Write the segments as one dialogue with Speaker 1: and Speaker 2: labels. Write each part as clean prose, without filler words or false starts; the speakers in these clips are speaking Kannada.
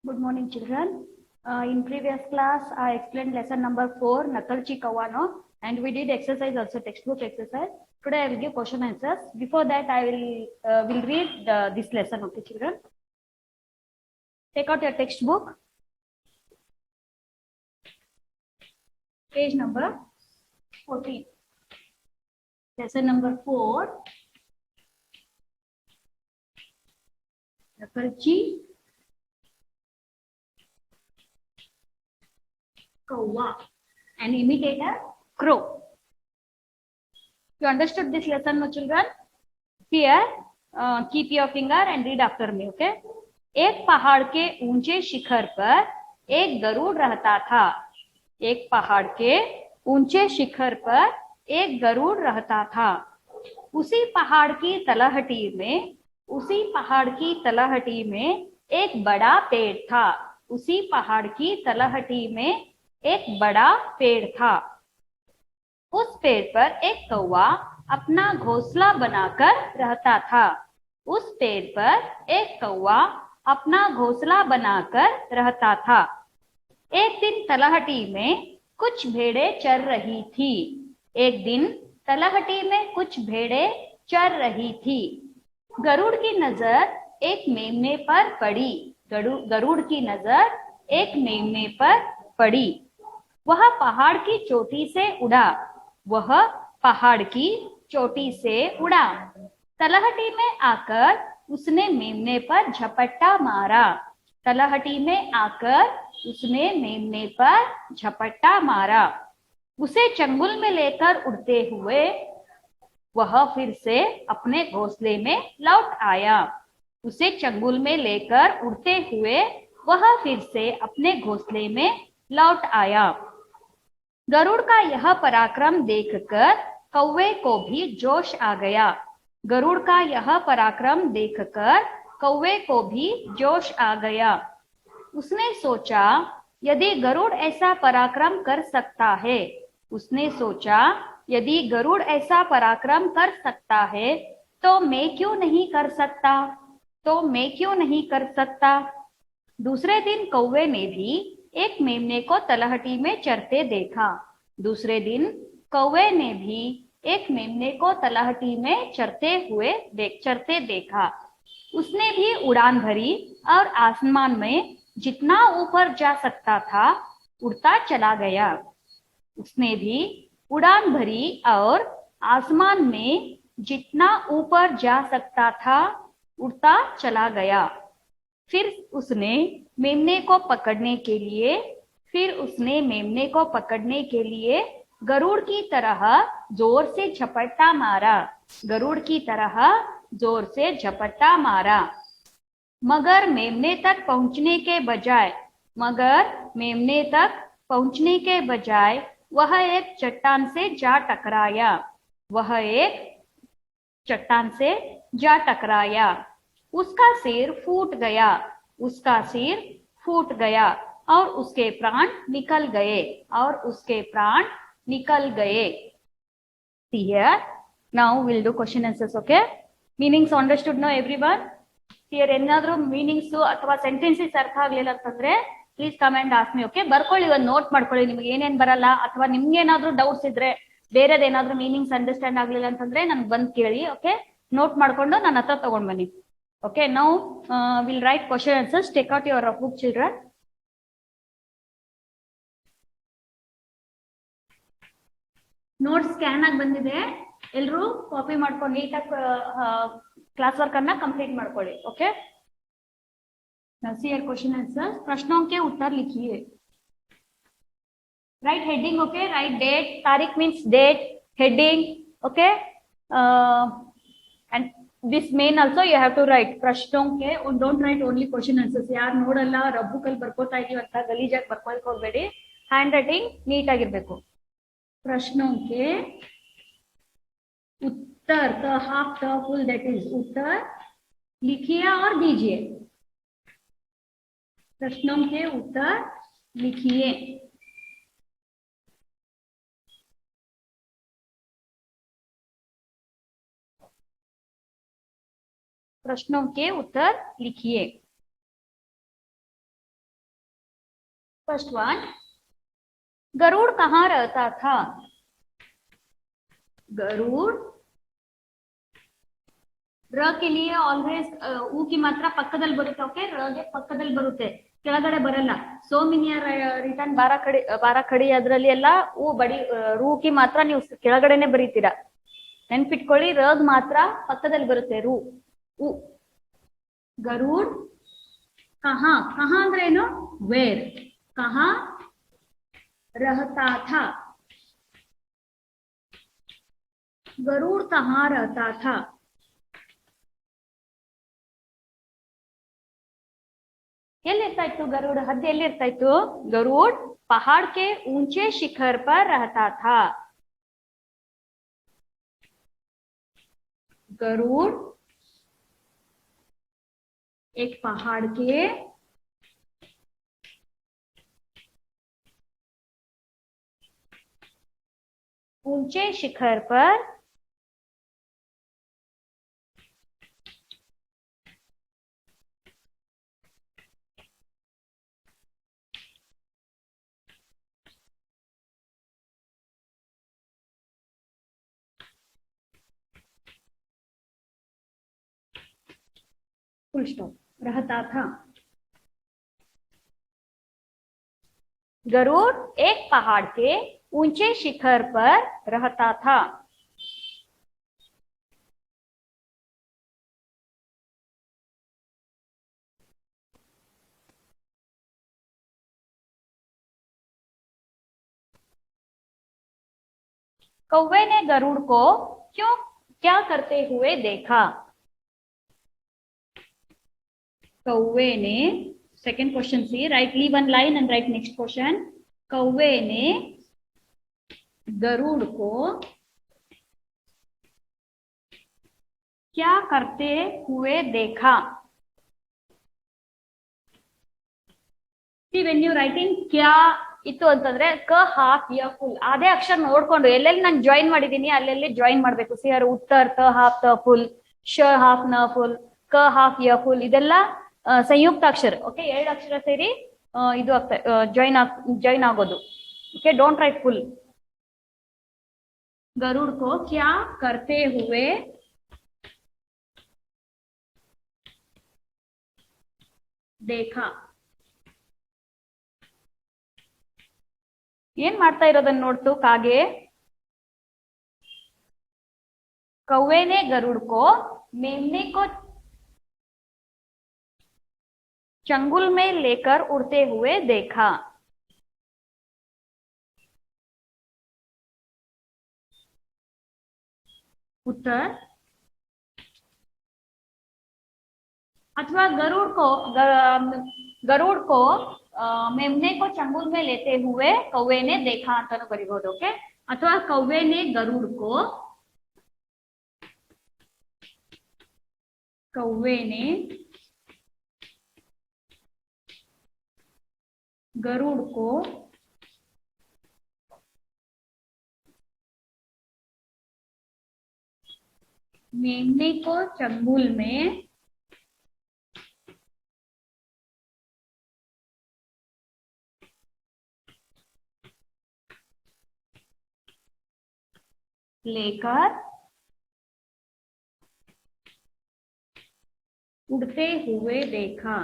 Speaker 1: Good morning, children. In previous class, I explained lesson number 4, Nakalchi Kawano, and we did exercise also, textbook exercise. Today I will give question answers. Before that, I will read this lesson. Okay, children. Take out your textbook. Page number 14. Lesson number 4, Nakalchi Kawa, and imitator crow. You understood this lesson, no, children? Here, keep your finger and read after me, okay? एक पहाड़ के ऊंचे शिखर पर एक गरुड़ रहता था। एक पहाड़ के ऊंचे शिखर पर एक गरुड़ रहता था। उसी पहाड़ की तलहटी में एक बड़ा पेड़ था। उसी पहाड़ की तलहटी में एक बड़ा पेड़ था। उस पेड़ पर एक कौवा अपना घोंसला बनाकर रहता था। उस पेड़ पर एक कौवा अपना घोंसला बनाकर रहता था। एक दिन तलहटी में कुछ भेड़ें चर रही थी। एक दिन तलहटी में कुछ भेड़ें चर रही थी। गरुड़ की नजर एक मेमने पर पड़ी। गरुड़ की नजर एक मेमने पर पड़ी। वह पहाड़ की चोटी से उड़ा। वह पहाड़ की चोटी से उड़ा। तलहटी में आकर उसने मेमने पर झपट्टा मारा। तलहटी में आकर उसने मेमने पर झपट्टा मारा। उसे चंगुल में लेकर उड़ते हुए वह फिर से अपने घोंसले में लौट आया। उसे चंगुल में लेकर उड़ते हुए वह फिर से अपने घोंसले में लौट आया। गरुड़ का यह पराक्रम देखकर कौवे को भी जोश आ गया। गरुड़ का यह पराक्रम देखकर कौवे को भी जोश आ गया। उसने सोचा, यदि गरुड़ ऐसा पराक्रम कर सकता है, उसने सोचा, यदि गरुड़ ऐसा पराक्रम कर सकता है, तो मैं क्यों नहीं कर सकता? दूसरे दिन कौवे ने भी एक मेमने को तलहटी में चरते देखा। दूसरे दिन कौवे ने भी एक मेमने को तलहटी में चरते देखा। उसने भी उड़ान भरी और आसमान में जितना ऊपर जा सकता था उड़ता चला गया। उसने भी उड़ान भरी और आसमान में जितना ऊपर जा सकता था उड़ता चला गया। फिर उसने मेमने को पकड़ने के लिए गरुड़ की तरह जोर से झपट्टा मारा। मगर मेमने तक पहुंचने के बजाय वह एक चट्टान से जा टकराया। उसका सिर फूट गया और उसके प्राण निकल गए। Here, now we'll do question answers, okay? Meanings understood now, everyone? Here ಏನಾದರೂ ಮೀನಿಂಗ್ಸ್ ಅಥವಾ ಸೆಂಟೆನ್ಸಸ್ ಅರ್ಥ ಆಗಲಿಲ್ಲ ಅಂತಂದ್ರೆ please comment ask me, okay? ಬರ್ಕೊಳ್ಳಿ, ಒಂದು ನೋಟ್ ಮಾಡ್ಕೊಳ್ಳಿ. ನಿಮ್ಗೆ ಏನೇನ್ ಬರಲ್ಲ ಅಥವಾ ನಿಮ್ಗೆ ಏನಾದ್ರೂ ಡೌಟ್ಸ್ ಇದ್ರೆ, ಬೇರೆದೇನಾದ್ರೂ ಮೀನಿಂಗ್ಸ್ ಅಂಡರ್ಸ್ಟ್ಯಾಂಡ್ ಆಗ್ಲಿಲ್ಲ ಅಂತಂದ್ರೆ ನನ್ಗೆ ಬಂದ್ ಕೇಳಿ, ಓಕೆ? ನೋಟ್ ಮಾಡ್ಕೊಂಡು ನನ್ನ ಹತ್ರ ತಗೊಂಡ್ ಬನ್ನಿ. Okay, now we'll write question answers. Take out your book, children. Notes scan ಆಗಿ ಬಂದಿದೆ. ಎಲ್ಲರೂ ಕಾಪಿ ಮಾಡ್ಕೊಂಡು ನೀಟಾಗಿ ಕ್ಲಾಸ್ ವರ್ಕ್ ಅನ್ನ ಕಂಪ್ಲೀಟ್ ಮಾಡ್ಕೊಳ್ಳಿ, okay? Now see your question answers. प्रश्नों के उत्तर लिखिए. Write heading, okay? Write date. तारीख means date. Heading, okay? And this main also you have to write. प्रश्नों के, don't write only question answers. ಯಾರು ನೋಡಲ್ಲ, ರಬ್ಬು ಕಲ್ ಬರ್ಕೋತಾ ಇದೀವಿ ಅಂತ ಗಲೀಜಾಗಿ ಬರ್ಕೊಳಕ್ ಹೋಗ್ಬೇಡಿ. ಹ್ಯಾಂಡ್ ರೈಟಿಂಗ್ ನೀಟ್ ಆಗಿರ್ಬೇಕು. प्रश्नों के उत्तर, the half the full, that is उत्तर लिखिए और दीजिए. प्रश्नों के उत्तर लिखिए. प्रश्नों के उत्तर लिखिए. फर्स्ट वन, गरुड़ कहाँ रहता था? गरुड़, ರ के लिए ಆಲ್ವೇಸ್ ಊ की ಮಾತ್ರ ಪಕ್ಕದಲ್ಲಿ ಬರುತ್ತೆ. ಓಕೆ, ರಗೆ ಪಕ್ಕದಲ್ಲಿ ಬರುತ್ತೆ, ಕೆಳಗಡೆ ಬರಲ್ಲ. ಸೋಮಿನಿಯ ರಿಟರ್ನ್ ಬಾರ ಕಡಿ ಅದ್ರಲ್ಲಿ ಎಲ್ಲ ಊ ಬಡಿ ರೂ की ಮಾತ್ರ ನೀವು ಕೆಳಗಡೆನೆ ಬರೀತೀರಾ. ನೆನ್ಪಿಟ್ಕೊಳ್ಳಿ, ರಗ್ ಮಾತ್ರ ಪಕ್ಕದಲ್ಲಿ ಬರುತ್ತೆ ರೂ. ಊ. ಗರುಡ್ ಕಹಾ, ಕಹಾ ಅಂದ್ರೆ ಏನು? ವೇರ್. ಕಹಾ रहता था, गरुड़ कहाँ रहता था? ಎಲ್ಲಿರ್ತಾ ಇತ್ತು ಗರುड़? ಹದ್ದು ಎಲ್ಲಿರ್ತಾ ಇತ್ತು? गरुड़ पहाड़ के ऊंचे शिखर पर रहता था. गरुड़ एक पहाड़ के ऊंचे शिखर पर फुल स्टॉप रहता था. गरुड़ एक पहाड़ के ऊंचे शिखर पर रहता था. कौवे ने गरुड़ को क्या करते हुए देखा? कौवे ने, सेकेंड क्वेश्चन सी, राइट ली one line and write next question. कौवे ने गरुड़ को क्या करते हुए देखा? when you writing क्या ಇತ್ತು ಅಂತಂದ್ರೆ ಕ ಹಾಫ್ ಯ ಫುಲ್ ಅದೇ ಅಕ್ಷರ ನೋಡ್ಕೊಂಡು ಎಲ್ಲೆಲ್ಲಿ ನಾನು ಜಾಯಿನ್ ಮಾಡಿದೀನಿ ಅಲ್ಲೆಲ್ಲಿ ಜಾಯಿನ್ ಮಾಡ್ಬೇಕು. ಸಿ ಆರ್ ಉತ್ತರ್ ತ ಹಾಫ್ ತ ಫುಲ್, ಶ ಹಾಫ್ ನ ಫುಲ್, ಕ ಹಾಫ್ ಯ ಫುಲ್, ಇದೆಲ್ಲ ಸಂಯುಕ್ತ ಅಕ್ಷರ. ಓಕೆ, 2 ಅಕ್ಷರ ಸೇರಿ ಇದು ಜಾಯಿನ್ ಆಗೋದು. Okay, don't write full. गरुड़ को क्या करते हुए देखा? ಏನ್ ಮಾಡ್ತಾ ಇರೋದನ್ನ ನೋಡ್ತು ಕಾಗೆ. कौवे ने गरुड़ को मेमने को चंगुल में लेकर उड़ते हुए देखा. उत्तर, अथवा गरुड़ को मेमने को चंगुल में लेते हुए कौवे ने देखा अंतानू बरीಬಹುದು. ओके, अथवा कौवे ने गरुड़ को, कौवे ने गरुड़ को मेमने को चंगुल में लेकर उड़ते हुए देखा.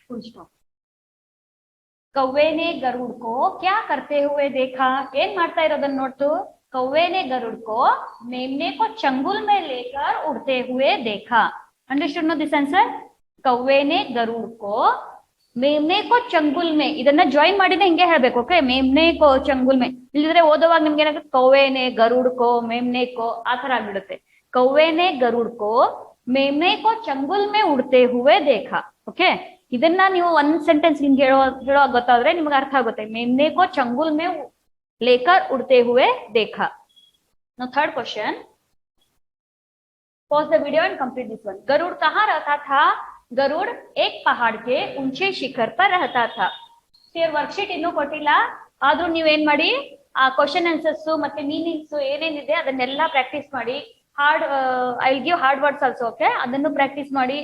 Speaker 1: Full stop. कौवे ने गरुड़ को क्या करते हुए देखा? ಏನ್ ಮಾಡ್ತಾ ಇರೋದನ್ನ ನೋಡ್ತು. कौवे ने गरुड़ को मेमने को चंगुल में लेकर उड़ते हुए देखा. Understood no this answer? कौवे ने गरुड़ को मेमने को चंगुल में, ಇದನ್ನ ಜಾಯಿನ್ ಮಾಡಿದ್ರೆ ಹಿಂಗೆ ಹೇಳ್ಬೇಕು. ಓಕೆ, मेमने को चंगुल में, ಇಲ್ಲಿದ್ರೆ ಓದುವಾಗ ನಿಮ್ಗೆ ಏನಾಗುತ್ತೆ, कौवे ने गरुड़ को मेमने को ಆ ತರ ಆಗ್ಬಿಡುತ್ತೆ. कौवे ने गरुड़ को मेमने को चंगुल में उड़ते हुए देखा. ಓಕೆ, ಇದನ್ನ ನೀವು ಒಂದ್ ಸೆಂಟೆನ್ಸ್ ನಿಮ್ಗೆ ಹೇಳೋ ಗೊತ್ತಾದ್ರೆ ನಿಮ್ಗೆ ಅರ್ಥ ಆಗುತ್ತೆ. मेमने को चंगुल में लेकर उड़ते हुए देखा. Now third question. Pause the video and complete this one. Garuda कहाँ रहता था? गरुड़ एक पहाड़ के ऊंचे शिखर पर रहता था. वर्कशीट ಇನ್ನೂ ಕೊಟ್ಟಿಲ್ಲ, ಆದ್ರೂ ನೀವೇನ್ ಮಾಡಿ ಆ ಕ್ವಶನ್ ಆನ್ಸರ್ಸ್ ಮತ್ತೆ ಮೀನಿಂಗ್ಸ್ ಏನೇನಿದೆ ಅದನ್ನೆಲ್ಲ ಪ್ರಾಕ್ಟೀಸ್ ಮಾಡಿ. Hard I give hard words also, okay, ಅದನ್ನು ಪ್ರಾಕ್ಟೀಸ್ ಮಾಡಿ.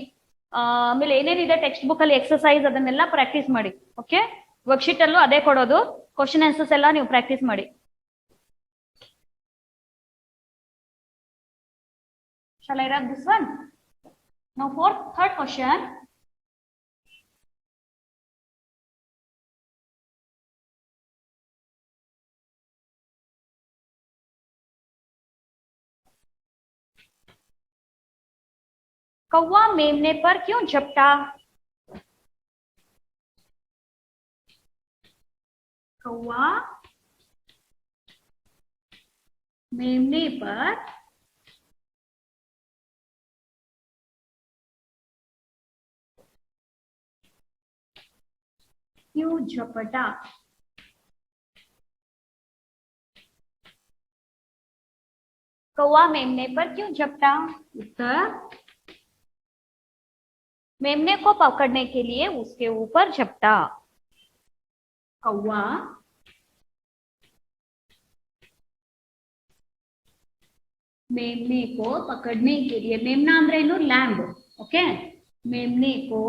Speaker 1: ಆಮೇಲೆ ಏನೇನಿದೆ ಟೆಕ್ಸ್ಟ್ ಬುಕ್ ಅಲ್ಲಿ ಎಕ್ಸರ್ಸೈಸ್ ಅದನ್ನೆಲ್ಲ ಪ್ರಾಕ್ಟೀಸ್ ಮಾಡಿ. ಓಕೆ, ವರ್ಕ್ಶೀಟ್ ಅಲ್ಲೂ ಅದೇ ಕೊಡೋದು, ಕ್ವಶನ್ ಆನ್ಸರ್ಸ್ ಎಲ್ಲ ನೀವು ಪ್ರಾಕ್ಟೀಸ್ ಮಾಡಿ. Shall I wrap this one? Now third question. कौवा मेमने पर क्यों झपटा? कौवा मेमने पर क्यों झपटा? कौवा मेमने पर क्यों झपटा? उत्तर, मेमने को पकड़ने के लिए उसके ऊपर झपटा। कौवा मेमने को पकड़ने के लिए, मेमना ಅಂದ್ರೆ ಏನು? लैम्ब, ओके, मेमने को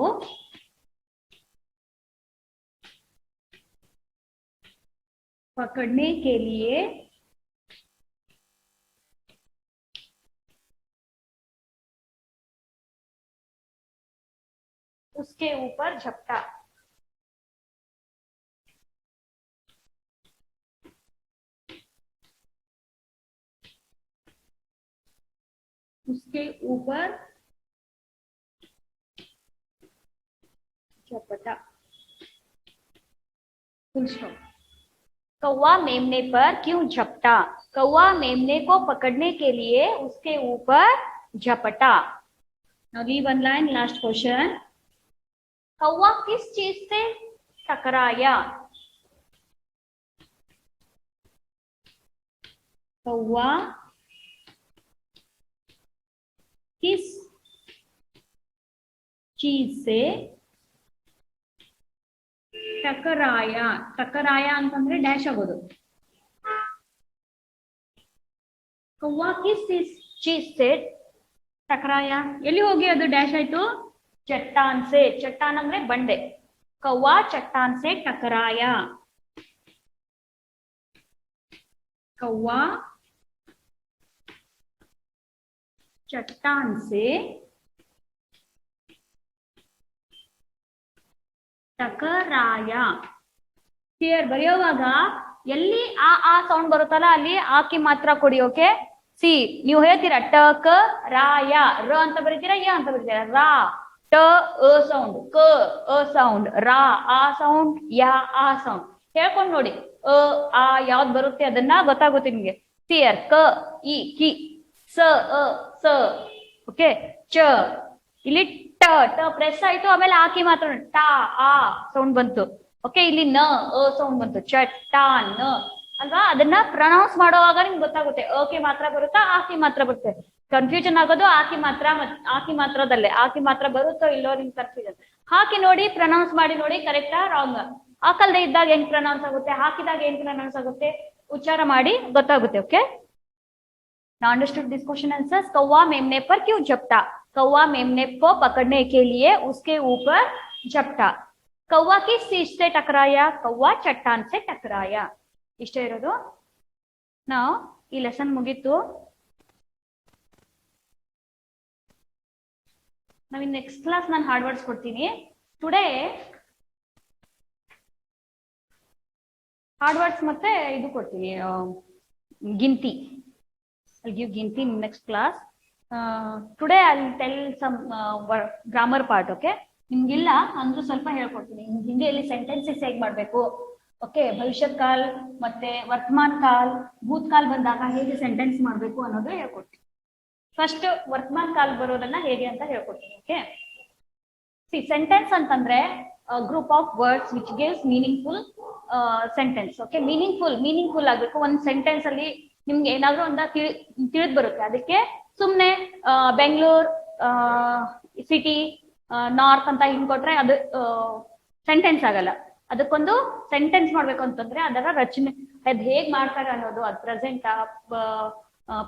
Speaker 1: पकड़ने के लिए उसके ऊपर झपटा। उसके ऊपर झपटा, फुल स्टॉप। कौवा मेमने पर क्यों झपटा? कौवा मेमने को पकड़ने के लिए उसके ऊपर झपटा। Now leave one line, last question. कौवा किस चीज से टकराया? कौवा किस चीज से टकराया? टकराया ಅಂತಂದ್ರೆ ಡ್ಯಾಶ್ ಆಗೋದು. कौवा किस चीज से टकराया, ಎಲ್ಲಿ ಹೋಗಿ ಅದು ಡ್ಯಾಶ್ ಆಯ್ತು? चट्टान से, चट्टान ಅಂದ್ರೆ ಬಂಡೆ. कौवा चट्टान से टकराया। कौवा चट्टान से ಟಕರಾಯ. ಕ್ಲಿಯರ್? ಬರೆಯುವಾಗ ಎಲ್ಲಿ ಆ ಸೌಂಡ್ ಬರುತ್ತಲ್ಲ ಅಲ್ಲಿ ಆಕಿ ಮಾತ್ರ ಕೊಡಿ. ಓಕೆ, ಸಿ ನೀವು ಹೇಳ್ತೀರಾ ಟ ಕ ರಾಯ, ರ ಅಂತ ಬರೀತೀರಾ, ಯ ಅಂತ ಬರೀತೀರಾ. ರಾ ಟ ಅ ಸೌಂಡ್, ಕ ಅ ಸೌಂಡ್, ರಾ ಆ ಸೌಂಡ್, ಯಾ ಆ ಸೌಂಡ್ ಹೇಳ್ಕೊಂಡು ನೋಡಿ. ಆ ಯಾವ್ದು ಬರುತ್ತೆ ಅದನ್ನ ಗೊತ್ತಾಗುತ್ತೆ ನಿಮ್ಗೆ. ಕ್ಲಿಯರ್? ಕ ಇ ಕಿ, ಸ ಅ ಸ, ಓಕೆ, ಚ ಇಲ್ಲಿ ಟ ಟ ಪ್ರೆಸ್ ಆಯ್ತು, ಆಮೇಲೆ ಆಕಿ ಮಾತ್ರ ಟ ಆ ಸೌಂಡ್ ಬಂತು. ಓಕೆ, ಇಲ್ಲಿ ನ ಅ ಸೌಂಡ್ ಬಂತು, ಚಟ್ಟಾನ್ ಅಲ್ವಾ? ಅದನ್ನ ಪ್ರೊನೌನ್ಸ್ ಮಾಡುವಾಗ ನಿಮ್ಗೆ ಗೊತ್ತಾಗುತ್ತೆ ಓಕೆ ಮಾತ್ರ ಬರುತ್ತಾ ಆಕಿ ಮಾತ್ರ ಬರುತ್ತೆ. ಕನ್ಫ್ಯೂಷನ್ ಆಗೋದು ಆಕಿ ಮಾತ್ರದಲ್ಲೇ. ಆಕಿ ಮಾತ್ರ ಬರುತ್ತೋ ಇಲ್ಲೋ ನಿಮ್ಗೆ ಕನ್ಫ್ಯೂಷನ್. ಹಾಕಿ ನೋಡಿ, ಪ್ರೊನೌನ್ಸ್ ಮಾಡಿ ನೋಡಿ, ಕರೆಕ್ಟಾ ರಾಂಗ್. ಹಾಕಲ್ದೆ ಇದ್ದಾಗ ಹೆಂಗ್ ಪ್ರೊನೌನ್ಸ್ ಆಗುತ್ತೆ, ಹಾಕಿದಾಗ ಏನ್ ಪ್ರೊನೌನ್ಸ್ ಆಗುತ್ತೆ, ಉಚ್ಚಾರ ಮಾಡಿ ಗೊತ್ತಾಗುತ್ತೆ. Okay, Now understood this question answers. कौवा मेमने पर क्यों झपटा? कौवा मेमने को पकड़ने के लिए उसके ऊपर झपटा। कौवा किस चीज से टकराया? कौवा चट्टान से टकराया. ಇಷ್ಟೇ ಇರೋದು. ನಾವು ಈ ಲೆಸನ್ ಮುಗೀತು. ನಾವು ನೆಕ್ಸ್ಟ್ ಕ್ಲಾಸ್ ನಾನು ಹಾರ್ಡ್ ವರ್ಡ್ಸ್ ಕೊಡ್ತೀನಿ. ಟುಡೇ ಹಾರ್ಡ್ ವರ್ಡ್ಸ್ ಮತ್ತೆ ಇದು ಕೊಡ್ತೀನಿ, ಗಿಂತಿ. I'll give ginti in next class. Today I'll tell some grammar part. Okay, ನಿಮ್ಗಿಲ್ಲ ಅಂದ್ರೂ ಸ್ವಲ್ಪ ಹೇಳ್ಕೊಡ್ತೀನಿ. ಹಿಂದಿಯಲ್ಲಿ ಸೆಂಟೆನ್ಸಸ್ ಹೇಗ್ ಮಾಡ್ಬೇಕು, ಓಕೆ, ಭವಿಷ್ಯತ್ ಕಾಲ್ ಮತ್ತೆ ವರ್ತಮಾನ್ ಕಾಲ್, ಭೂತ್ ಕಾಲ್ ಬಂದಾಗ ಹೇಗೆ ಸೆಂಟೆನ್ಸ್ ಮಾಡ್ಬೇಕು ಅನ್ನೋದು ಹೇಳ್ಕೊಡ್ತೀನಿ. ಫಸ್ಟ್ ವರ್ತಮಾನ್ ಕಾಲ್ ಬರೋದನ್ನ ಹೇಗೆ ಅಂತ ಹೇಳ್ಕೊಡ್ತೀನಿ. ಓಕೆ, ಸಿ ಸೆಂಟೆನ್ಸ್ ಅಂತಂದ್ರೆ group of words which gives meaningful sentence. Okay, meaningful ಆಗ್ಬೇಕು. ಒಂದ್ ಸೆಂಟೆನ್ಸ್ ಅಲ್ಲಿ ನಿಮ್ಗೆ ಏನಾದ್ರು ಒಂದ ತಿಳಿದ್ ಬರುತ್ತೆ. ಅದಕ್ಕೆ ಸುಮ್ನೆ ಬೆಂಗಳೂರು ಸಿಟಿ ನಾರ್ತ್ ಅಂತ ಹಿಂಗ್ ಕೊಟ್ರೆ ಅದು ಸೆಂಟೆನ್ಸ್ ಆಗಲ್ಲ. ಅದಕ್ಕೊಂದು ಸೆಂಟೆನ್ಸ್ ಮಾಡ್ಬೇಕು ಅಂತಂದ್ರೆ ಅದರ ರಚನೆ ಅದ್ ಹೇಗ್ ಮಾಡ್ತಾರೆ ಅನ್ನೋದು, ಅದ್ ಪ್ರೆಸೆಂಟ್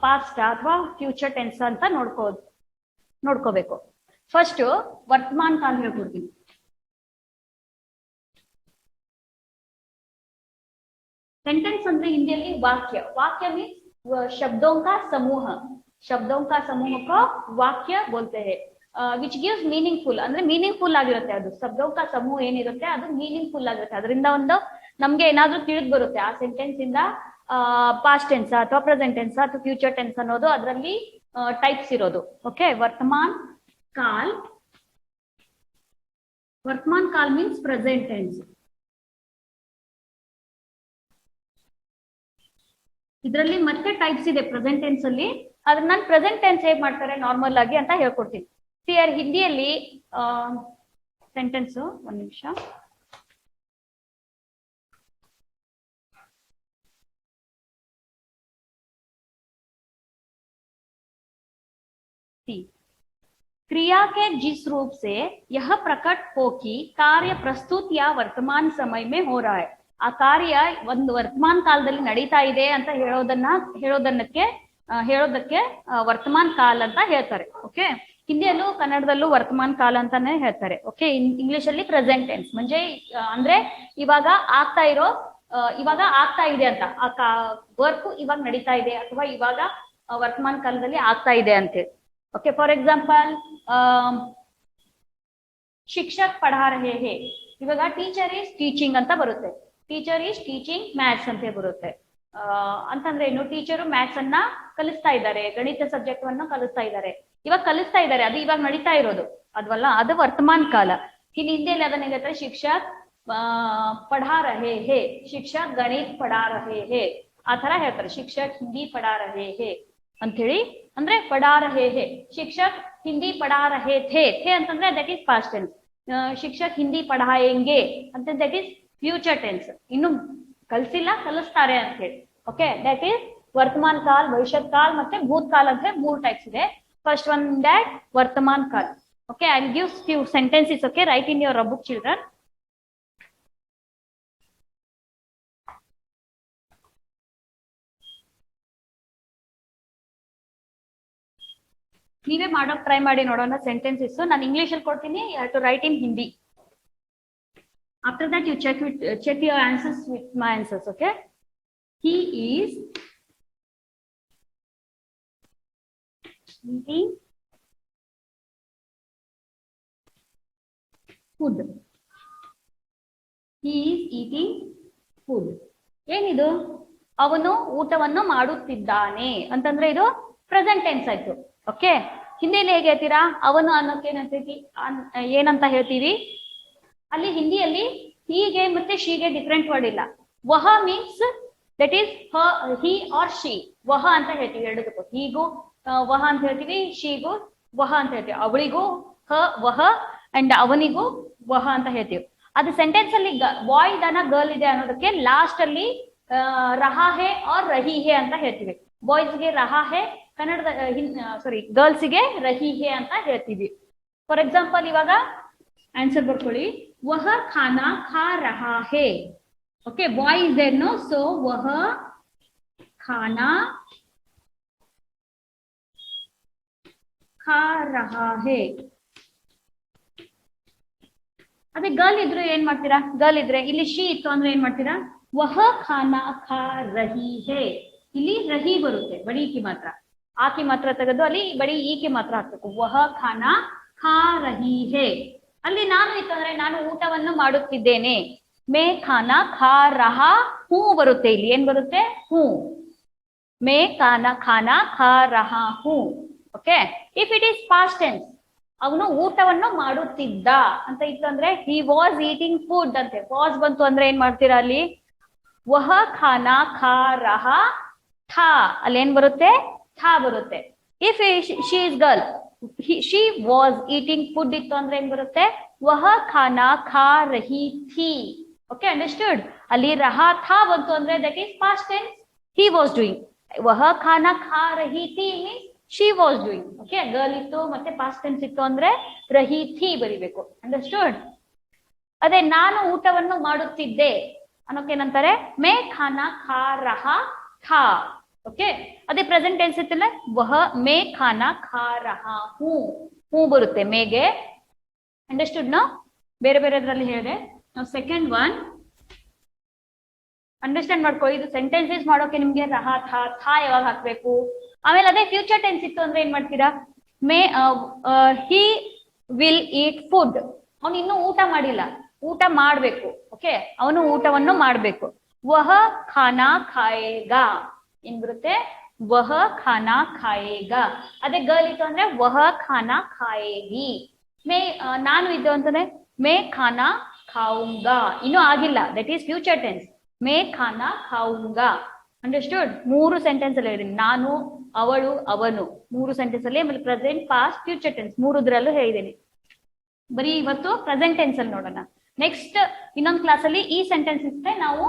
Speaker 1: ಪಾಸ್ಟ್ ಅಥವಾ ಫ್ಯೂಚರ್ ಟೆನ್ಸ್ ಅಂತ ನೋಡ್ಕೋಬೇಕು. ಫಸ್ಟ್ ವರ್ತಮಾನ ಕಾಲ ಹೇಳ್ಕೊಡ್ತೀನಿ. सेंटेंस ಅಂದ್ರೆ ಹಿಂದಿಯಲ್ಲಿ वाक्य, वाक्य मीन्स शब्दों का समूह, शब्दों का समूह को वाक्य बोलते हैं, विच गिव्स मीनिंगफुल ಅಂದ್ರೆ ಮೀನಿಂಗ್ಫುಲ್ ಆಗಿರುತ್ತೆ. ಅದು ಶಬ್ದों का समूह ಏನಿರುತ್ತೆ ಅದು ಮೀನಿಂಗ್ಫುಲ್ ಆಗಿರುತ್ತೆ. ಅದರಿಂದ ಒಂದು ನಮ್ಗೆ ಏನಾದ್ರೂ ತಿಳಿದು ಬರುತ್ತೆ ಆ ಸೆಂಟೆನ್ಸ್ ಇಂದ ಪಾಸ್ಟ್ ಟೆನ್ಸ್ ಅಥವಾ ಪ್ರೆಸೆಂಟ್ ಟೆನ್ಸ್ ಅಥವಾ ಫ್ಯೂಚರ್ ಟೆನ್ಸ್ ಅನ್ನೋದು ಅದರಲ್ಲಿ ಟೈಪ್ಸ್ ಇರೋದು. ಓಕೆ, ವರ್ತಮಾನ್ ಕಾಲ್ ಮೀನ್ಸ್ ಪ್ರೆಸೆಂಟ್ ಟೆನ್ಸ್. ಇದರಲ್ಲಿ ಮತ್ತೆ ಟೈಪ್ಸ್ ಇದೆ ಪ್ರೆಸೆಂಟ್ ಟೆನ್ಸ್ ಅಲ್ಲಿ. ಅದ್ರ ನಾನು ಪ್ರೆಸೆಂಟ್ ಟೆನ್ಸ್ ಹೇಗ್ ಮಾಡ್ತಾರೆ ನಾರ್ಮಲ್ ಆಗಿ ಅಂತ ಹೇಳ್ಕೊಡ್ತೀನಿ. ಸಿಯರ್ ಹಿಂದಿಯಲ್ಲಿ ಸೆಂಟೆನ್ಸ್, ಒಂದ್ ನಿಮಿಷ. क्रिया के जिस रूप से यह प्रकट हो कि कार्य प्रस्तुत या वर्तमान समय में हो रहा है, ಆ ಕಾರ್ಯ ಒಂದು ವರ್ತಮಾನ ಕಾಲದಲ್ಲಿ ನಡೀತಾ ಇದೆ ಅಂತ ಹೇಳೋದಕ್ಕೆ ವರ್ತಮಾನ ಕಾಲ ಅಂತ ಹೇಳ್ತಾರೆ. ಓಕೆ, ಹಿಂದಿಯಲ್ಲೂ ಕನ್ನಡದಲ್ಲೂ ವರ್ತಮಾನ ಕಾಲ ಅಂತಾನೆ ಹೇಳ್ತಾರೆ. ಓಕೆ, ಇಂಗ್ಲಿಷ್ ಅಲ್ಲಿ ಪ್ರೆಸೆಂಟ್ ಟೆನ್ಸ್ ಅಂದ್ರೆ ಇವಾಗ ಆಗ್ತಾ ಇದೆ ಅಂತ, ಆ ವರ್ಕ್ ಇವಾಗ ನಡೀತಾ ಇದೆ ಅಥವಾ ಇವಾಗ ವರ್ತಮಾನ ಕಾಲದಲ್ಲಿ ಆಗ್ತಾ ಇದೆ ಅಂತೇಳಿ. ಓಕೆ, ಫಾರ್ ಎಕ್ಸಾಂಪಲ್ ಶಿಕ್ಷಕ್ ಪಢಾ ರಹೇ ಹೇ, ಇವಾಗ ಟೀಚರ್ ಈಸ್ ಟೀಚಿಂಗ್ ಅಂತ ಬರುತ್ತೆ. ಟೀಚರ್ ಈಸ್ ಟೀಚಿಂಗ್ ಮ್ಯಾಥ್ಸ್ ಅಂತ ಬರುತ್ತೆ. ಅಂತಂದ್ರೆ ಏನು, ಟೀಚರು ಮ್ಯಾಥ್ಸ್ ಅನ್ನ ಕಲಿಸ್ತಾ ಇದ್ದಾರೆ, ಗಣಿತ ಸಬ್ಜೆಕ್ಟ್ ಅನ್ನು ಕಲಿಸ್ತಾ ಇದ್ದಾರೆ, ಅದು ಇವಾಗ ನಡೀತಾ ಇರೋದು ಅದ್ವಲ್ಲ, ಅದು ವರ್ತಮಾನ ಕಾಲ. ಇಲ್ಲಿ ಹಿಂದಿಯಲ್ಲಿ ಅದನ್ನ ಹೇಳ್ತಾರೆ ಶಿಕ್ಷಕ್ ಪಢಾ ರಹೇ ಹೇ, ಶಿಕ್ಷಕ್ ಗಣಿತ ಪಢಾ ರಹೇ ಹೇ, ಆ ತರ ಹೇಳ್ತಾರೆ. ಶಿಕ್ಷಕ್ ಹಿಂದಿ ಪಢಾ ರಹೇ ಹೇ ಅಂತ ಹೇಳಿ, ಅಂದ್ರೆ ಪಢಾ ರಹೇ ಹೇ, ಶಿಕ್ಷಕ್ ಹಿಂದಿ ಪಢಾ ರಹೇ ಥೇ ಅಂತಂದ್ರೆ ದಟ್ ಈಸ್ ಪಾಸ್ಟ್ ಟೆನ್ಸ್. ಶಿಕ್ಷಕ್ ಹಿಂದಿ ಪಢಾಯೆಂಗೆ ಅಂತ ದಟ್ ಈಸ್ ಫ್ಯೂಚರ್ ಟೆನ್ಸ್, ಇನ್ನು ಕಲಿಸಿಲ್ಲ ಕಲಿಸ್ತಾರೆ ಅಂತ ಹೇಳಿ. ಓಕೆ, ದಟ್ ಈಸ್ ವರ್ತಮಾನ ಕಾಲ್, ಭವಿಷ್ಯತ್ ಕಾಲ್ ಮತ್ತೆ ಭೂತ್ ಕಾಲ್ ಅಂತ ಹೇಳಿ 3 ಟೈಪ್ಸ್ ಇದೆ. ಫಸ್ಟ್ ಒನ್ ದಟ್ ವರ್ತಮಾನ ಕಾಲ್. Okay, I will give few sentences. Okay, write in your book children. ನೀವೇ ಮಾಡೋಕ್ ಟ್ರೈ ಮಾಡಿ ನೋಡೋಣ ಸೆಂಟೆನ್ಸಸ್. ನಾನು ಇಂಗ್ಲಿಷ್ ಅಲ್ಲಿ ಕೊಡ್ತೀನಿ, you have to write in Hindi. After that, you check your answers with my answers. Okay, he is eating food. He is eating food. ಏನಿದು, ಅವನು ಊಟವನ್ನು ಮಾಡುತ್ತಿದ್ದಾನೆ ಅಂತಂದ್ರೆ ಇದು ಪ್ರೆಸೆಂಟ್ ಟೆನ್ಸ್ ಆಯ್ತು. ಓಕೆ, ಹಿಂದಿಯಲ್ಲಿ ಹೇಗೆ ಹೇಳ್ತೀರಾ, ಅವನು ಅನ್ನೋಕೆ ಏನಂತ ಹೇಳ್ತೀವಿ. ಅಲ್ಲಿ ಹಿಂದಿಯಲ್ಲಿ ಹೀಗೆ ಮತ್ತೆ ಶೀಗೆ ಡಿಫ್ರೆಂಟ್ ವರ್ಡ್ ಇಲ್ಲ. ವಹ means that is he or she, ವಹ ಅಂತ ಹೇಳ್ತೀವಿ ಎರಡಕ್ಕೂ. ಹೀಗೂ ವಹ ಅಂತ ಹೇಳ್ತೀವಿ, ಶೀಗೂ ವಹ ಅಂತ ಹೇಳ್ತೀವಿ, ಅವಳಿಗೂ ವಹ ಅಂಡ್ ಅವನಿಗೂ ವಹ ಅಂತ ಹೇಳ್ತೀವಿ. ಅದು ಸೆಂಟೆನ್ಸ್ ಅಲ್ಲಿ ಬಾಯ್ ದನ ಗರ್ಲ್ ಇದೆ ಅನ್ನೋದಕ್ಕೆ ಲಾಸ್ಟ್ ಅಲ್ಲಿ ರಹಾ ಹೇ ಆರ್ ರಹಿ ಹೇ ಅಂತ ಹೇಳ್ತೀವಿ. ಬಾಯ್ಸ್ಗೆ ರಹಾ ಹೇ, ಗರ್ಲ್ಸ್ಗೆ ರಹಿ ಹೇ ಅಂತ ಹೇಳ್ತೀವಿ. ಫಾರ್ ಎಕ್ಸಾಂಪಲ್ ಇವಾಗ ಆನ್ಸರ್ ಬರ್ಕೊಳ್ಳಿ. वह खाना खा रहा है. Okay, boy is there no, so वह खाना खा रहा है. ಅದೇ ಗರ್ಲ್ ಇದ್ರೆ ಏನ್ ಮಾಡ್ತೀರಾ, ಗರ್ಲ್ ಇದ್ರೆ ಇಲ್ಲಿ ಶಿ ಇತ್ತು ಅಂದ್ರೆ ಏನ್ ಮಾಡ್ತೀರಾ, ವಹ ಖಾನಾ ಖಾ ರಹಿ ಹೇ. ಇಲ್ಲಿ ರಹಿ ಬರುತ್ತೆ, ಬರೀ ಈಕಿ ಮಾತ್ರ, ಆಕಿ ಮಾತ್ರ ತೆಗೆದು ಅಲ್ಲಿ ಬರೀ ಈಕಿ ಮಾತ್ರ ಹಾಕ್ಬೇಕು. ವಹ ಖಾನಾ ಖಾ ರಹಿ ಹೇ. ಅಲ್ಲಿ ನಾನು ಇತ್ತಂದ್ರೆ ನಾನು ಊಟವನ್ನು ಮಾಡುತ್ತಿದ್ದೇನೆ. ಮೇ ಖಾನಾ ಖಾ ರಹಾ ಹೂ ಬರುತ್ತೆ. ಇಲ್ಲಿ ಏನ್ ಬರುತ್ತೆ, ಹೂ. ಮೇ ಖಾನಾ ಖಾ ರಹಾ ಹೂ. Okay, if it is past tense, ಅವನು ಊಟವನ್ನು ಮಾಡುತ್ತಿದ್ದ ಅಂತ ಇತ್ತು ಅಂದ್ರೆ ಹಿ ವಾಸ್ ಈಟಿಂಗ್ ಫುಡ್ ಅಂತೆ. ವಾಸ್ ಬಂತು ಅಂದ್ರೆ ಏನ್ ಮಾಡ್ತೀರಾ, ಅಲ್ಲಿ ವಹ ಖಾನಾ ಖಾ ರಹಾ ಥಾ, ಅಲ್ಲಿ ಏನ್ ಬರುತ್ತೆ, ಥಾ ಬರುತ್ತೆ. If she is girl, she was eating food ಇತ್ತು ಅಂದ್ರೆ ಏನ್ ಬರುತ್ತೆ, ವಹ ಖಾನಾ ಖಾ ರಹಿ ಥಿ. Okay, understood. ಅಲ್ಲಿ ರಹಾ ಥಾ ಬಂತು ಅಂದ್ರೆ that is past tense, he was doing. ವಹ ಖಾನಾ ಖಾ ರಹಿ ಥಿ means she was doing. Okay, girl ಇತ್ತು ಮತ್ತೆ ಪಾಸ್ಟ್ ಟೆನ್ಸ್ ಇತ್ತು ಅಂದ್ರೆ ರಹಿ ಥಿ ಬರಿಬೇಕು. ಅಂಡರ್ಸ್ಟುಡ್. ಅದೇ ನಾನು ಊಟವನ್ನು ಮಾಡುತ್ತಿದ್ದೆ, ಅನ್ನೋಕೇನಂತಾರೆ ಮೇ ಖಾನಾ ಖಾ ರಹಾ ಥಾ. ಓಕೆ, ಅದೇ ಪ್ರೆಸೆಂಟ್ ಟೆನ್ಸ್ ಇತ್ತಲ್ಲ ವಹ ಮೇ ಖಾನಾ ಖಾ ರಹಾ ಹೂ, ಹೂ ಬರುತ್ತೆ ಮೇಗೆ. Understood no? ಬೇರೆ ಬೇರೆದ್ರಲ್ಲಿ ಹೇಳಿದೆ. ನಾವು ಸೆಕೆಂಡ್ ಒನ್ ಅಂಡರ್ಸ್ಟ್ಯಾಂಡ್ ಮಾಡ್ಕೊ. ಇದು ಸೆಂಟೆನ್ಸಸ್ ಮಾಡೋಕೆ ನಿಮ್ಗೆ ರಹಾ ಥಾ ಥಾ ಯಾವಾಗ ಹಾಕ್ಬೇಕು. ಆಮೇಲೆ ಅದೇ ಫ್ಯೂಚರ್ ಟೆನ್ಸ್ ಇತ್ತು ಅಂದ್ರೆ ಏನ್ ಮಾಡ್ತೀರಾ, May he will eat food. ಅವನು ಇನ್ನೂ ಊಟ ಮಾಡಿಲ್ಲ, ಊಟ ಮಾಡ್ಬೇಕು. ಓಕೆ, ಅವನು ಊಟವನ್ನು ಮಾಡ್ಬೇಕು. ವಹ ಖಾನಾ ಖಾಯೇಗಾ ಏನ್ ಬರುತ್ತೆ, ವಹ ಖಾನಾ ಖಾಯೇಗಾ. ಅದೇ ಗರ್ಲ್ ಇತ್ತು ಅಂದ್ರೆ ವಹ ಖಾನಾ ಖಾಯೇಗಿ. ಮೇ ನಾನು ಇದ್ದು ಅಂತಂದ್ರೆ ಮೇ ಖಾನಾ ಖಾऊंगा. ಇನ್ನೂ ಆಗಿಲ್ಲ, ದಟ್ ಈಸ್ ಫ್ಯೂಚರ್ ಟೆನ್ಸ್. ಮೇ ಖಾನಾ ಖಾऊंगा. ಅಂಡರ್ಸ್ಟುಡ್? ಮೂರು ಸೆಂಟೆನ್ಸ್ ಅಲ್ಲಿ ಹೇಳಿದೀನಿ, ನಾನು, ಅವಳು, ಅವನು, ಮೂರು ಸೆಂಟೆನ್ಸ್ ಅಲ್ಲಿ. ಆಮೇಲೆ ಪ್ರೆಸೆಂಟ್, ಪಾಸ್ಟ್, ಫ್ಯೂಚರ್ ಟೆನ್ಸ್ ಮೂರುದ್ರಲ್ಲೂ ಹೇಳಿದ್ದೀನಿ. ಬರೀ ಇವತ್ತು ಪ್ರೆಸೆಂಟ್ ಟೆನ್ಸ್ ಅಲ್ಲಿ ನೋಡೋಣ. ನೆಕ್ಸ್ಟ್ ಇನ್ನೊಂದು ಕ್ಲಾಸ್ ಅಲ್ಲಿ ಈ ಸೆಂಟೆನ್ಸ್ ಇస్తే ನಾವು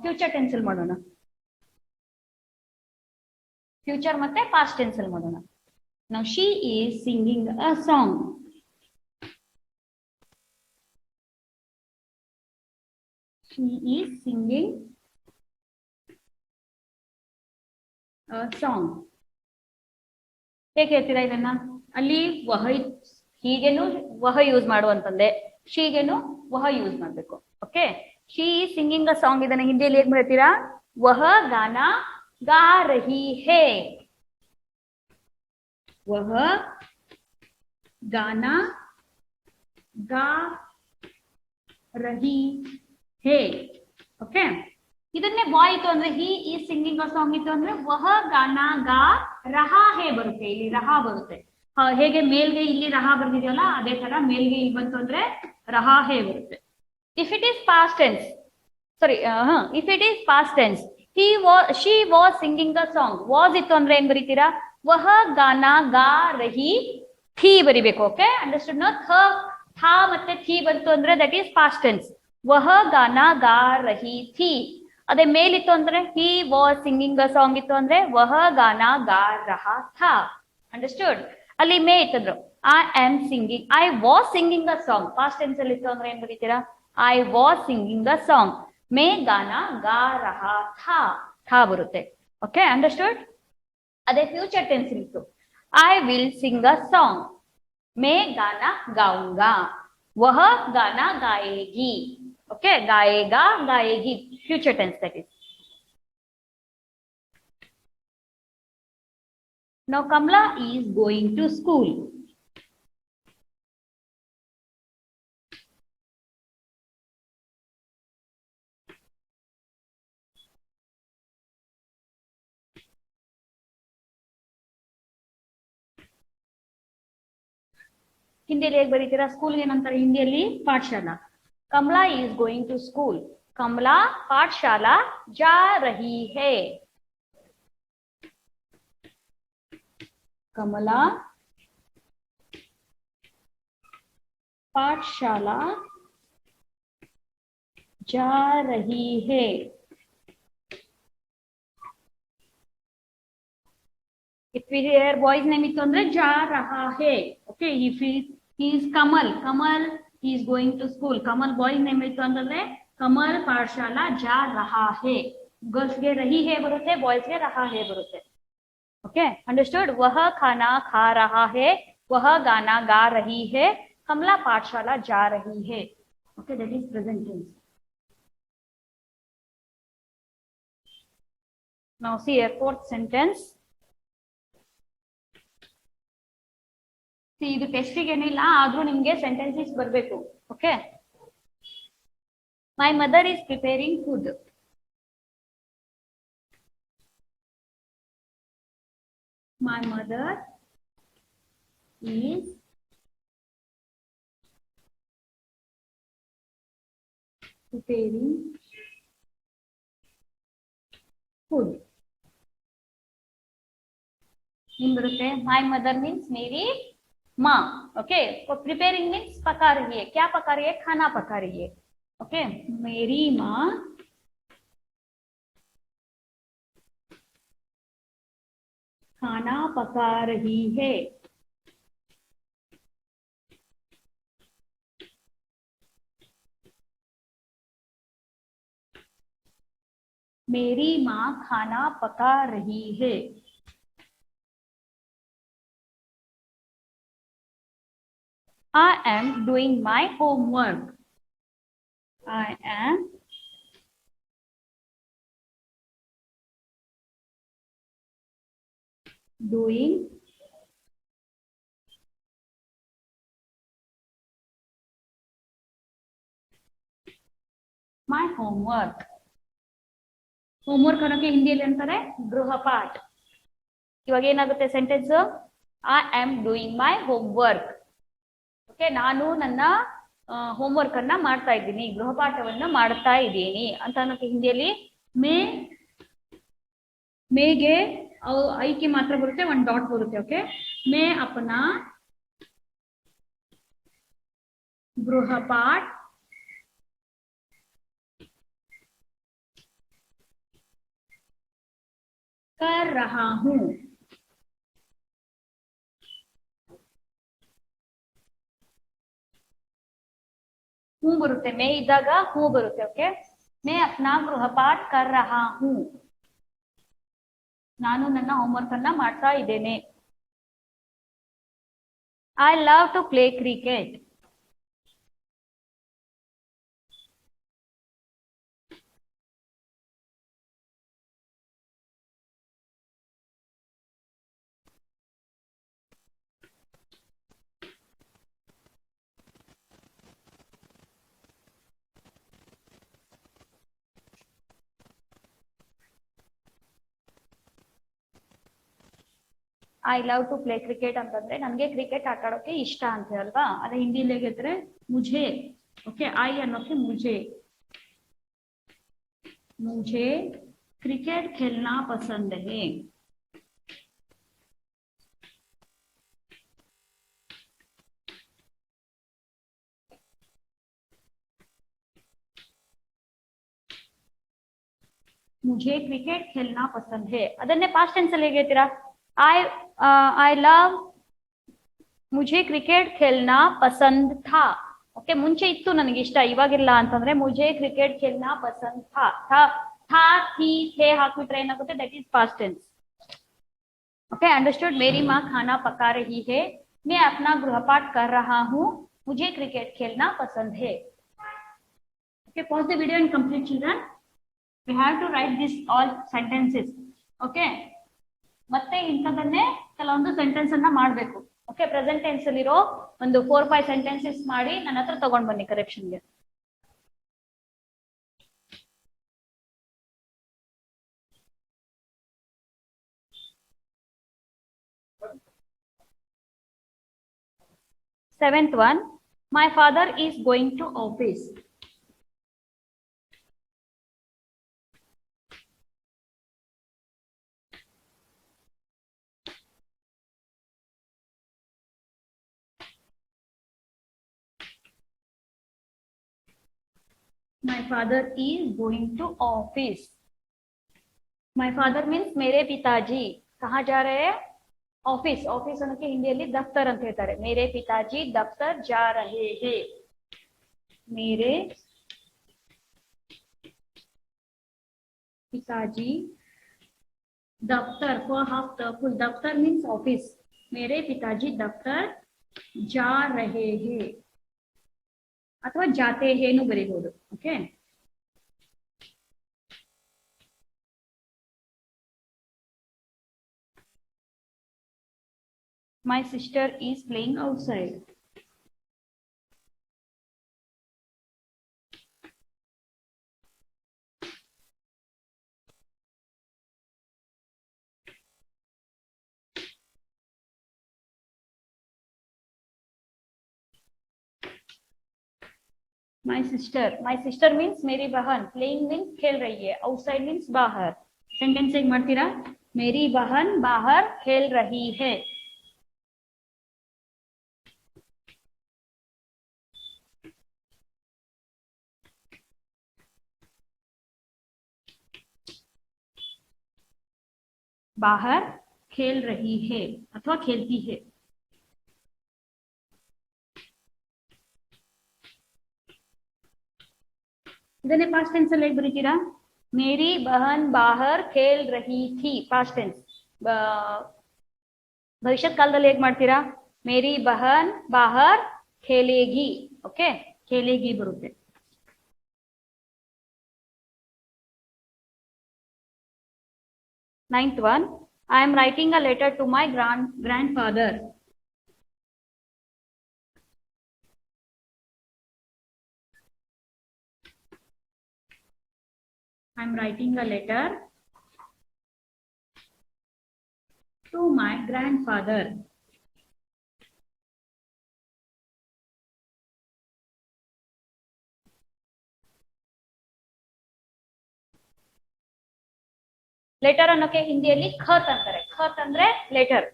Speaker 1: ಫ್ಯೂಚರ್ ಟೆನ್ಸ್ ಅಲ್ಲಿ ಮಾಡೋಣ. ಫ್ಯೂಚರ್ ಮತ್ತೆ ಪಾಸ್ಟ್ ಟೆನ್ಸ್ ಅಲ್ಲಿ ಮಾಡೋಣ. Now she is singing a song. She is singing a song. ಹೇಗೆ ಹೇಳ್ತೀರಾ ಇದನ್ನ? ಅಲ್ಲಿ ವಹ, ಹೀಗೇನು ವಹ ಯೂಸ್ ಮಾಡುವಂತಂದೆ, ಶೀಗೇನು ವಹ ಯೂಸ್ ಮಾಡ್ಬೇಕು. Okay, she is singing a song. ಇದನ್ನ ಹಿಂದಿಯಲ್ಲಿ ಹೇಗ್ ಹೇಳ್ತೀರಾ? ವಹ ಗಾನಾ गा रही है. वह गाना गा रही है. ಓಕೆ, ಇದನ್ನೇ ಬಾಯ್ ಇತ್ತು ಅಂದ್ರೆ he is singing a song ಇತ್ತು ಅಂದ್ರೆ ವಹ ಗಾನಾ ಗಾ ರಹಾ ಹೇ ಬರುತ್ತೆ. ಇಲ್ಲಿ ರಹಾ ಬರುತ್ತೆ. ಹೇಗೆ ಮೇಲ್ಗೆ ಇಲ್ಲಿ ರಹಾ ಬರ್ದಿದೆಯಲ್ಲ ಅದೇ ತರ ಮೇಲ್ಗೆ ಇಲ್ಲಿ ಬಂತು ಅಂದ್ರೆ ರಹಾ ಹೇ ಬರುತ್ತೆ. If it is past tense, sorry, if it is past tense, she was singing a song. Was ಇತ್ತು ಅಂದ್ರೆ ಏನ್ ಬರೀತೀರಾ? ವಹ ಗಾನಾ ಗಾ ರಹಿ ಥಿ ಬರಿಬೇಕು. Okay, understood no? ಥಾ ಮತ್ತೆ ಥಿ ಬಂತು ಅಂದ್ರೆ ದಟ್ ಈಸ್ ಪಾಸ್ಟ್ ಟೆನ್ಸ್. ವಹ ಗಾನಾ ಗಾ ರಹಿ ಥಿ. ಅದೇ ಮೇಲಿತ್ತು ಅಂದ್ರೆ he was singing a song ಇತ್ತು ಅಂದ್ರೆ ವಹ ಗಾನಾ ಗಾ ರಹಾ ಥಾ. ಅಂಡರ್ಸ್ಟುಡ್? ಅಲ್ಲಿ ಮೇ ಇತ್ತಂದ್ರು I am singing, I was singing a song. Past tense ಅಲ್ಲಿ ಇತ್ತು ಅಂದ್ರೆ ಏನ್ ಬರೀತೀರಾ? I was singing a song. ಮೇ ಗಾನಾ ಗಾ ರಹಾ ಥಾ, ಥಾ ಬರುತ್ತೆ. Okay, understood? ಅದೇ ಫ್ಯೂಚರ್ ಟೆನ್ಸ್ ಇತ್ತು I will sing a song. ಮೇ ಗಾನಾ ಗಾऊंगा. ವಹ ಗಾನಾ ಗಾಯೇಗಿ. ಓಕೆ, ಗಾಯೇಗಾ ಗಾಯೇಗಿ, future tense that is. Now Kamla is going to school. ಹಿಂದಿಯಲ್ಲಿ ಹೇಗೆ ಬರೀತೀರಾ? ಸ್ಕೂಲ್ ಏನಂತಾರೆ ಹಿಂದಿಯಲ್ಲಿ? ಪಾಠಶಾಲಾ. Kamala is going to school. Kamala ಪಾಠಶಾಲಾ ಜಾ ರಹಿ ಹೇ. कमला पाठशाला जा रही है. If we hear boy's name इतो ಅಂದ್ರೆ जा रहा है. Okay, if he is Kamal, Kamal he is going to school. Kamal boy's name इतो ಅಂದ್ರೆ कमल पाठशाला जा रहा है. गर्ल्स ಗೆ रही है ಬರುತ್ತೆ, ಬಾಯ್ಸ್ ಗೆ रहा है ಬರುತ್ತೆ. Okay, understood? वह खाना खा रहा है, वह गाना गा रही है, कमला पाठशाला जा रही है. Okay, that is present tense. Now see a fourth sentence. See, ಇದು ಟೆಸ್ಟಿಗೆ ಏನಿಲ್ಲ, ಆದ್ರೂ ನಿಮ್ಗೆ ಸೆಂಟೆನ್ಸಸ್ ಬರಬೇಕು. Okay, my mother is preparing food. My mother is preparing food. इन बರುತ್ತೆ my mother means मेरी माँ. ओके, प्रिपेयरिंग मीन्स पका रही है. क्या पका रही है? खाना पका रही है. ओके, मेरी माँ खाना पका रही है. मेरी माँ खाना पका रही है. I am doing my homework. I am doing my homework. Homework ಅನ್ನೋಕೆ ಹಿಂದಿಯಲ್ಲಿ ಅಂತಾರೆ ಗೃಹಪಾಠ. ಇವಾಗ ಏನಾಗುತ್ತೆ sentence? I am doing my homework. Okay, ನಾನು ನನ್ನ ಹೋಮ್ವರ್ಕ್ ಅನ್ನ ಮಾಡ್ತಾ ಇದ್ದೀನಿ, ಗೃಹಪಾಠವನ್ನ ಮಾಡ್ತಾ ಇದ್ದೀನಿ ಅಂತ ಅನ್ನೋಕೆ ಹಿಂದಿಯಲ್ಲಿ ಮೇ, ಮೇಗೆ ಐಕೆ ಮಾತ್ರ ಬರುತ್ತೆ, ಒಂದು ಡಾಟ್ ಬರುತ್ತೆ. ಓಕೆ, ಮೇ ಅಪನಾ ಗೃಹಪಾಠ कर रहा हूं. हूं बरुते, मैं इद्दाग हूं बरुते. ओके, मैं अपना गृहपाठ कर रहा हूं. ನಾನು ನನ್ನ ಹೋಮ್ವರ್ಕ್ ಅನ್ನ ಮಾಡ್ತಾ ಇದ್ದೇನೆ. I love to play cricket. I love to play cricket ಅಂತಂದ್ರೆ ನನಗೆ ಕ್ರಿಕೆಟ್ ಆಟ ಆಡೋಕೆ ಇಷ್ಟ ಅಂತ ಅಲ್ವಾ. ಅದೇ ಹಿಂದಿಲಿ ಹೇಗಿದ್ರೆ ಮುझे. Okay, I ಅನ್ನೋಕೆ ಮುझे. मुझे क्रिकेट खेलना पसंद है. मुझे क्रिकेट खेलना पसंद है ಅದನ್ನೇ ಪಾಸ್ಟ್ ಟೆನ್ಸ್ ಅಲ್ಲಿ ಹೇಗೆ ಹೇಳ್ತೀರಾ? ಐ ಲವ್, ಮುझे ಕ್ರಿಕೆಟ್ खेलना पसंद था. ಓಕೆ, ಮುಂಚೆ ಇತ್ತು ನನಗೆ ಇಷ್ಟ, ಇವಾಗಿಲ್ಲ ಅಂತಂದ್ರೆ ಮುझे ಕ್ರಿಕೆಟ್ खेलना पसंद था. था थी थे ಹಾಕ್ಬಿಟ್ರೆ ಏನಾಗುತ್ತೆ? That is past tense. Okay, understood. मेरी माँ खाना पका रही है. मैं अपना गृहपाठ कर रहा हूँ. मुझे क्रिकेट खेलना पसंद है. Okay, pause the video and complete, children. We have to write this all sentences. Okay, ಮತ್ತೆ ಇಂಥದನ್ನೇ ಕೆಲವೊಂದು ಸೆಂಟೆನ್ಸ್ ಅನ್ನ ಮಾಡಬೇಕು. ಓಕೆ, ಪ್ರೆಸೆಂಟ್ ಟೆನ್ಸ್ ಅಲ್ಲಿರೋ ಒಂದು 4-5 ಸೆಂಟೆನ್ಸಸ್ ಮಾಡಿ ನನ್ನ ಹತ್ರ ತಗೊಂಡ್ ಬನ್ನಿ ಕರೆಕ್ಷನ್ಗೆ. Seventh one, my father is going to office. My father is going to office. My father means मेरे पिताजी कहाँ जा रहे हैं? ऑफिस. ऑफिस ಅನ್ನೋಕೆ ಹಿಂದಿಯಲ್ಲಿ ದಫ್ತರ್ ಅಂತ ಹೇಳ್ತಾರೆ. मेरे पिताजी दफ्तर जा रहे हैं. मेरे पिताजी दफ्तर, for half the full दफ्तर means ऑफिस. मेरे पिताजी दफ्तर जा रहे हैं ಅಥವಾ ಜಾತೆ ಹೇನು ಬರೀಬಹುದು. Okay, my sister is playing outside. My sister means मेरी बहन. playing means खेल रही है. outside means बाहर. सेंटेंस एक ಮಾಡ್ತೀರಾ? मेरी बहन बाहर खेल रही है. बाहर खेल रही है अथवा खेलती है. ಇದನ್ನೇ ಪಾಸ್ಟ್ ಟೆನ್ಸ್ ಅಲ್ಲಿ ಹೇಗೆ ಬರೀತೀರಾ? मेरी बहन बाहर खेल रही थी पास्ट टेंस ಭವಿಷ್ಯದ ಕಾಲದಲ್ಲಿ ಹೇಗೆ ಮಾಡ್ತೀರಾ ಮೇರಿ ಬಹನ್ ಬಾಹರ್ ಖೇಲೇಗಿ ಓಕೆ ಖೇಲೇಗಿ ಬರುತ್ತೆ ninth one I am writing a letter to my grandfather I am writing a letter to my grandfather letter ಅನ್ನೋಕೆ ಹಿಂದಿಯಲ್ಲಿ ಖತ್ ಅಂತಾರೆ ಖತ್ ಅಂದ್ರೆ ಲೆಟರ್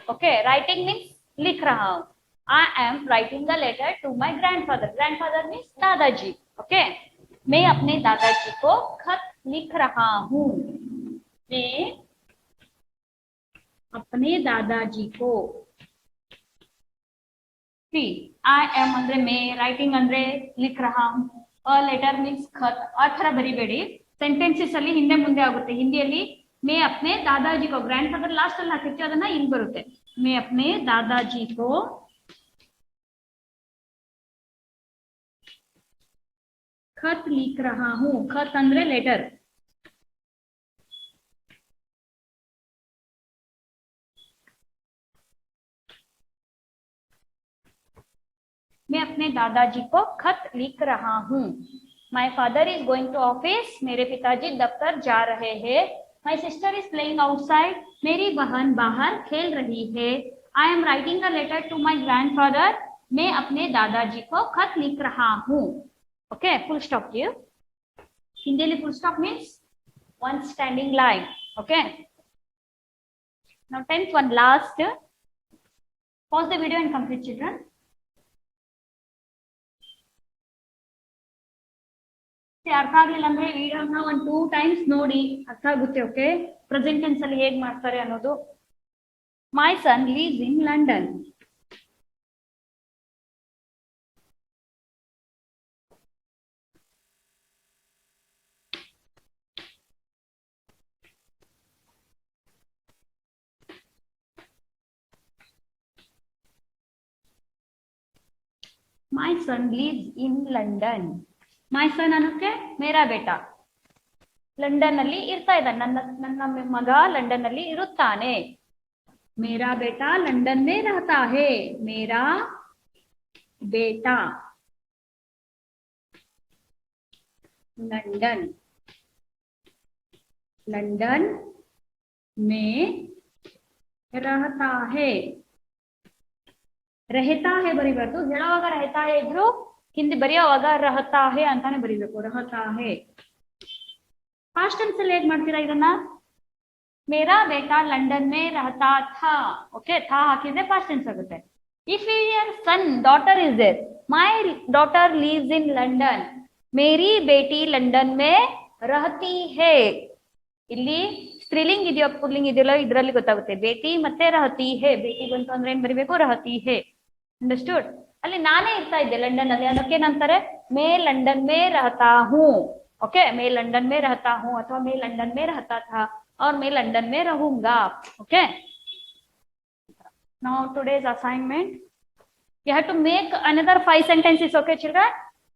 Speaker 1: ओके राइटिंग मीन्स लिख रहा हूं I am writing a letter to my grandfather means दादाजी ओके मैं अपने दादाजी को खत लिख रहा हूं मैं अपने दादाजी को सी आई एम ಅಂದ್ರೆ मैं राइटिंग ಅಂದ್ರೆ लिख रहा हूं अ लेटर मीन्स खत ಆ ತರ ಬರಿಬೇಡಿ ಸೆಂಟೆನ್ಸಸ್ ಅಲ್ಲಿ ಹಿಂದೆ ಮುಂದೆ ಆಗುತ್ತೆ ಹಿಂದಿಯಲ್ಲಿ मैं अपने दादाजी को ग्रैंडफादर लास्ट ಅಲ್ಲಿ ಹಾಕಿರ್ತೀವಿ ಅದನ್ನ ಇಲ್ಲಿ ಬರುತ್ತೆ मैं अपने दादाजी को खत लिख रहा हूं खत ಅಂದ್ರೆ लेटर मैं अपने दादाजी को खत लिख रहा हूं my father is going to office मेरे पिताजी दफ्तर जा रहे हैं my sister is playing outside मेरी बहन बाहर खेल रही है I am writing a letter to my grandfather मैं अपने दादाजी को खत लिख रहा हूं okay full stop here hindi full stop means one standing line okay now 10th one last pause the video and complete children ಅರ್ಥ ಆಗ್ಲಿಲ್ಲ ಅಂದ್ರೆ ವಿಡಿಯೋನ ಒಂದು 2 ಟೈಮ್ಸ್ ನೋಡಿ ಅರ್ಥ ಆಗುತ್ತೆ ಓಕೆ ಪ್ರೆಸೆಂಟ್ ಟೆನ್ಸ್ ಅಲ್ಲಿ ಹೇಗೆ ಮಾಡ್ತಾರೆ ಅನ್ನೋದು my son lives in London my son lives in London my son ಅನ್ನೋಕೆ ಮೇರಾ ಬೇಟಾ ಲಂಡನ್ ಅಲ್ಲಿ ಇರ್ತಾ ಇದ್ದಾನೆ ನನ್ನ ಮಗ ಲಂಡನ್ ಅಲ್ಲಿ ಇರುತ್ತಾನೆ ಮೇರಾ ಬೇಟಾ ಲಂಡನ್ में रहता है मेरा बेटा लंदन लंदन में रहता है रहता है ಬರಿಬಾರ್ದು ಹೇಳುವಾಗ रहता है ಇದ್ರು ಹಿಂದೆ ಬರೆಯುವಾಗ रहता है ಅಂತಾನೆ ಬರಿಬೇಕು रहता है पास्ट टेंस ಅಲ್ಲಿ ಹೇಗೆ ಮಾಡ್ತೀರಾ ಇದನ್ನ मेरा बेटा लंदन में रहता था ओके था ಹಾಕಿದ್ರೆ पास्ट टेंस ಆಗುತ್ತೆ if your son daughter is there my daughter lives in london मेरी बेटी लंदन में रहती है ಇಲ್ಲಿ ಸ್ತ್ರೀಲಿಂಗ್ ಇದೆಯೋ ಪುಲ್ಲಿಂಗ್ ಇದೆಯಲ್ಲ ಇದರಲ್ಲಿ ಗೊತ್ತಾಗುತ್ತೆ ಬೇಟಿ ಮತ್ತೆ रहती है ಬೇಟಿ ಬಂತು ಅಂದ್ರೆ ಏನ್ ಬರಿಬೇಕು रहती है अंडरस्टूड ಅಲ್ಲಿ ನಾನೇ ಇರ್ತಾ ಇದ್ದೆ ಲಂಡನ್ ಅಲ್ಲಿ ಅದಕ್ಕೆ ಏನಂತಾರೆ मैं लंदन में रहता हूं ओके मैं लंदन में रहता हूं अथवा मैं लंदन में रहता था और मैं लंदन में रहूंगा okay now today's assignment you have to make another 5 sentences okay children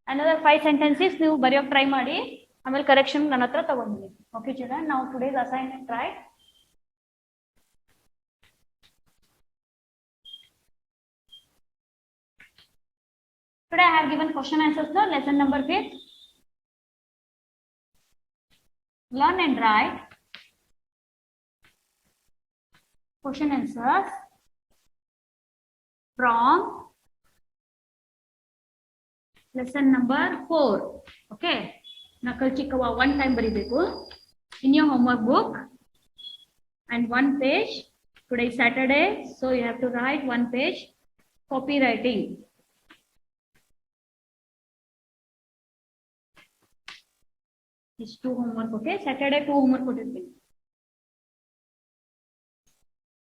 Speaker 1: another 5 sentences ನೀವು ಬರೆಯೋಕೆ ಟ್ರೈ ಮಾಡಿ ಆಮೇಲೆ ಕರೆಕ್ಷನ್ ನನ್ನ ಹತ್ರ ತಗೊಂಡ್ಬನ್ನಿ okay children now today's assignment right today I have given question answers for lesson number 5 learn and write question answers from lesson number 4 okay nakal chikkawa one time baribeku in your homework book and one page today is Saturday so you have to write one page copywriting is 2 homework okay Saturday 2 homework ಕೊಟ್ಟಿರ್ತೀನಿ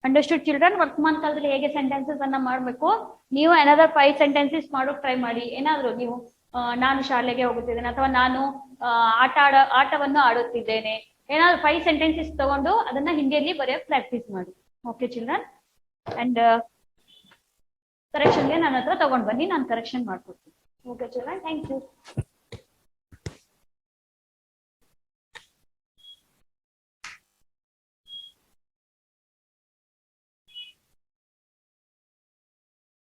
Speaker 1: ಅಂಡರ್ಸ್ಟುಡ್ ಚಿಲ್ಡ್ರನ್ ವರ್ತಮಾನ ಕಾಲದಲ್ಲಿ ಹೇಗೆ ಸೆಂಟೆನ್ಸಸ್ ಅನ್ನ ಮಾಡಬೇಕು ನೀವು ಅನದರ್ 5 ಸೆಂಟೆನ್ಸಸ್ ಮಾಡೋಕೆ ಟ್ರೈ ಮಾಡಿ ಏನಾದ್ರು ನೀವು ನಾನು ಶಾಲೆಗೆ ಹೋಗುತ್ತಿದ್ದೇನೆ ಅಥವಾ ನಾನು ಆಟವನ್ನು ಆಡುತ್ತಿದ್ದೇನೆ. ಏನಾದ್ರು 5 ಸೆಂಟೆನ್ಸಸ್ ತಗೊಂಡು ಅದನ್ನ ಹಿಂದಿಯಲ್ಲಿ ಬರೆಯೋಕೆ ಪ್ರಾಕ್ಟೀಸ್ ಮಾಡಿ. Okay children. ಅಂಡ್ ಕರೆಕ್ಷನ್ಗೆ ನನ್ನ ಹತ್ರ ತಗೊಂಡ್ ಬನ್ನಿ, ನಾನು ಕರೆಕ್ಷನ್ ಮಾಡ್ಕೊಡ್ತೀನಿ. Okay children, thank you.